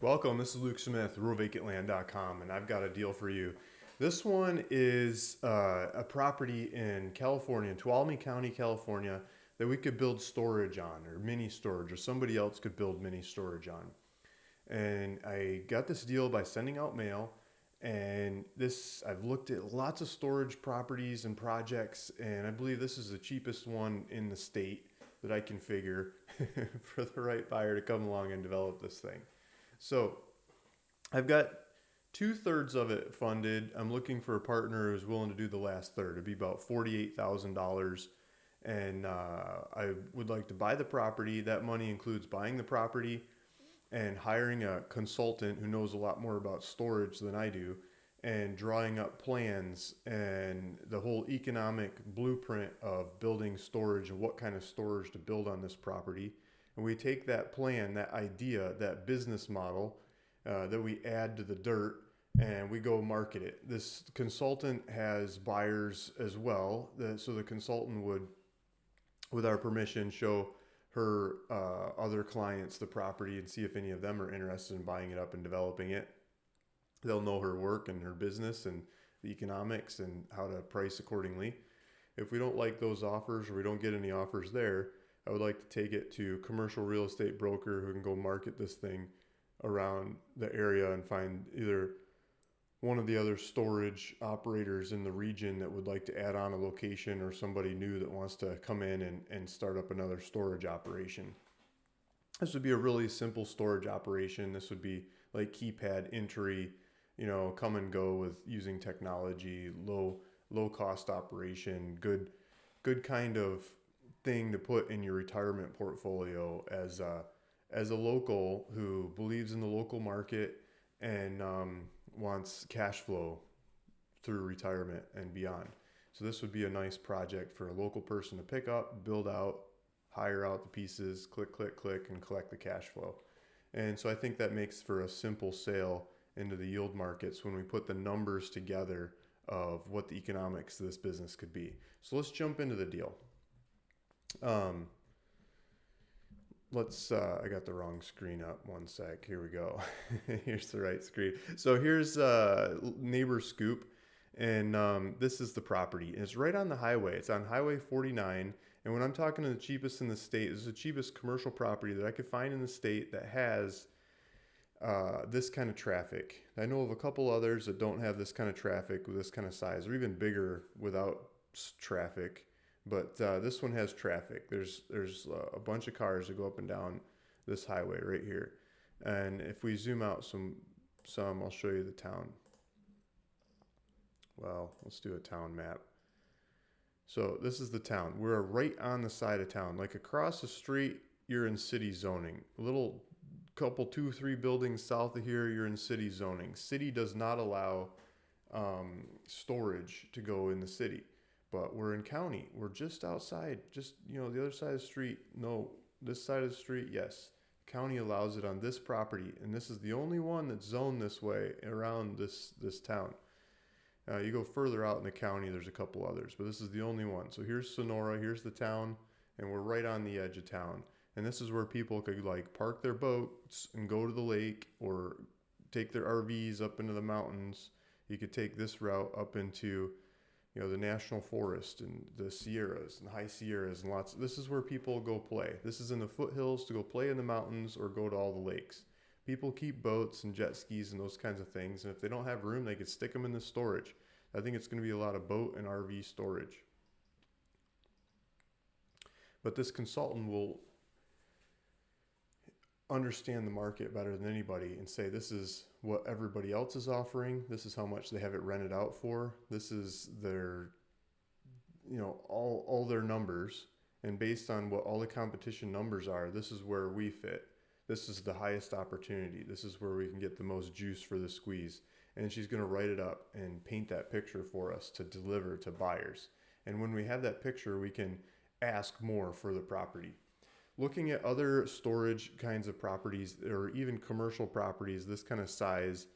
Welcome, this is Luke Smith, RuralVacantLand.com, and I've got a deal for you. This one is a property in California, in Tuolumne County, California, that we could build storage on, or mini storage, or somebody else could build mini storage on. And I got this deal by sending out mail, and I've looked at lots of storage properties and projects, and I believe this is the cheapest one in the state that I can figure for the right buyer to come along and develop this thing. So I've got 2/3 of it funded. I'm looking for a partner who's willing to do the last third. It'd be about $48,000. And I would like to buy the property. That money includes buying the property and hiring a consultant who knows a lot more about storage than I do, and drawing up plans and the whole economic blueprint of building storage and what kind of storage to build on this property. And we take that plan, that idea, that business model that we add to the dirt, and we go market it. This consultant has buyers as well. So the consultant would, with our permission, show her other clients the property and see if any of them are interested in buying it up and developing it. They'll know her work and her business and the economics and how to price accordingly. If we don't like those offers or we don't get any offers there, I would like to take it to a commercial real estate broker who can go market this thing around the area and find either one of the other storage operators in the region that would like to add on a location, or somebody new that wants to come in and start up another storage operation. This would be a really simple storage operation. This would be like keypad entry, come and go with using technology, low cost operation, good kind of thing to put in your retirement portfolio as a local who believes in the local market and wants cash flow through retirement and beyond. So this would be a nice project for a local person to pick up, build out, hire out the pieces, click, click, click, and collect the cash flow. And so I think that makes for a simple sale into the yield markets when we put the numbers together of what the economics of this business could be. So let's jump into the deal. I got the wrong screen up. One sec. Here we go. Here's the right screen. So here's Neighbor Scoop. And this is the property. And it's right on the highway. It's on Highway 49. And when I'm talking to the cheapest in the state, this is the cheapest commercial property that I could find in the state that has this kind of traffic. I know of a couple others that don't have this kind of traffic with this kind of size, or even bigger without traffic. But this one has traffic. There's a bunch of cars that go up and down this highway right here. And if we zoom out some, I'll show you the town. Well, let's do a town map. So this is the town. We're right on the side of town. Like across the street, you're in city zoning. A little couple, 2, 3 buildings south of here, you're in city zoning. City does not allow storage to go in the city. But we're in county. We're just outside, just, the other side of the street. No, this side of the street, yes. County allows it on this property, and this is the only one that's zoned this way around this town. You go further out in the county, there's a couple others, but this is the only one. So here's Sonora, here's the town, and we're right on the edge of town. And this is where people could park their boats and go to the lake, or take their RVs up into the mountains. You could take this route up into the national forest and the Sierras and the high Sierras and this is where people go play. This is in the foothills to go play in the mountains or go to all the lakes. People keep boats and jet skis and those kinds of things. And if they don't have room, they could stick them in the storage. I think it's going to be a lot of boat and RV storage. But this consultant will understand the market better than anybody and say, this is what everybody else is offering. This is how much they have it rented out for. This is their, all their numbers. And based on what all the competition numbers are, this is where we fit. This is the highest opportunity. This is where we can get the most juice for the squeeze. And she's going to write it up and paint that picture for us to deliver to buyers. And when we have that picture, we can ask more for the property. Looking at other storage kinds of properties, or even commercial properties this kind of size,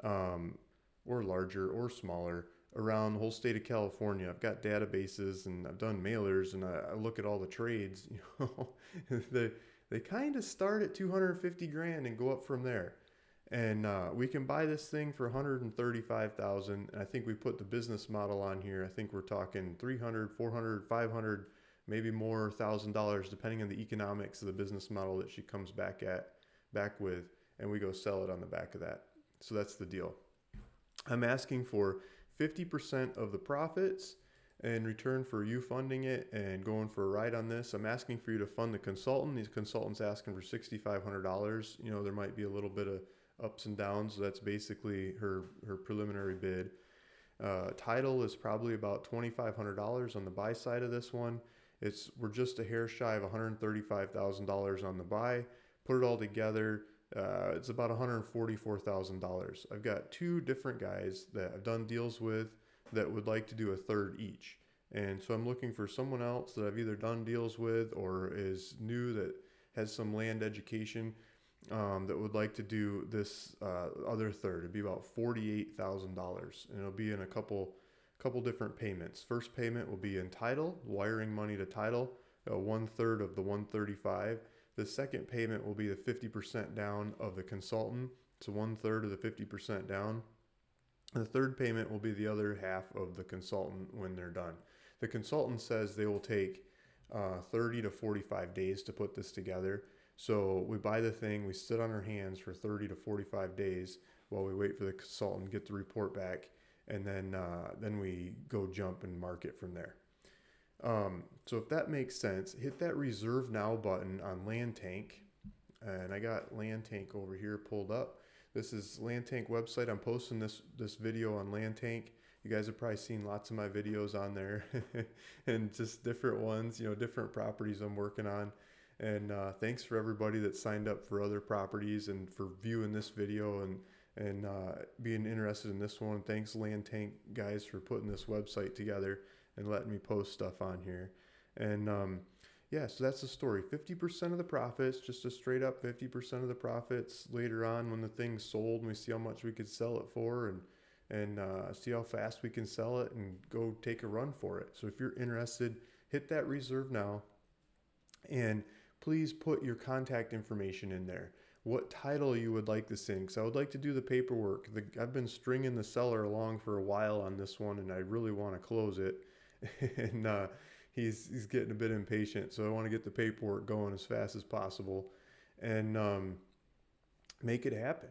or larger or smaller, around the whole state of California. I've got databases and I've done mailers, and I look at all the trades. They kind of start at 250 grand and go up from there. And we can buy this thing for $135,000. And I think we put the business model on here. I think we're talking 300, 400, 500, maybe more $1,000, depending on the economics of the business model that she comes back with, and we go sell it on the back of that. So that's the deal. I'm asking for 50% of the profits in return for you funding it and going for a ride on this. I'm asking for you to fund the consultant. These consultants asking for $6,500. You know, there might be a little bit of ups and downs. So that's basically her preliminary bid. Title is probably about $2,500 on the buy side of this one. We're just a hair shy of $135,000 on the buy. Put it all together, it's about $144,000. I've got two different guys that I've done deals with that would like to do a third each. And so I'm looking for someone else that I've either done deals with or is new that has some land education that would like to do this other third. It'd be about $48,000, and it'll be in a couple different payments. First payment will be in title, wiring money to title, 1/3 of the 135. The second payment will be the 50% down of the consultant. So 1/3 of the 50% down. The third payment will be the other half of the consultant when they're done. The consultant says they will take 30 to 45 days to put this together. So we buy the thing, we sit on our hands for 30 to 45 days while we wait for the consultant, get the report back, and then we go jump and market from there. So if that makes sense, hit that reserve now button on Land Tank. And I got Land Tank over here pulled up. This is Land Tank website. I'm posting this video on Land Tank. You guys have probably seen lots of my videos on there and just different ones, you know, different properties I'm working on. And thanks for everybody that signed up for other properties and for viewing this video and being interested in this one. Thanks Land Tank guys for putting this website together and letting me post stuff on here. And yeah, so that's the story. 50% of the profits, just a straight up 50% of the profits later on when the thing's sold and we see how much we could sell it for and see how fast we can sell it and go take a run for it. So if you're interested, hit that reserve now and please put your contact information in there. What title you would like this in, because I would like to do the paperwork. I've been stringing the seller along for a while on this one and I really want to close it. And he's getting a bit impatient, so I want to get the paperwork going as fast as possible and make it happen.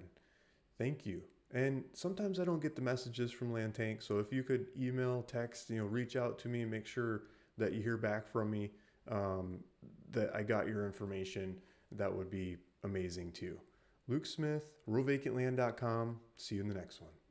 Thank you. And sometimes I don't get the messages from Land Tank, so if you could email, text, reach out to me and make sure that you hear back from me, that I got your information, that would be amazing too. Luke Smith, RuralVacantLand.com. See you in the next one.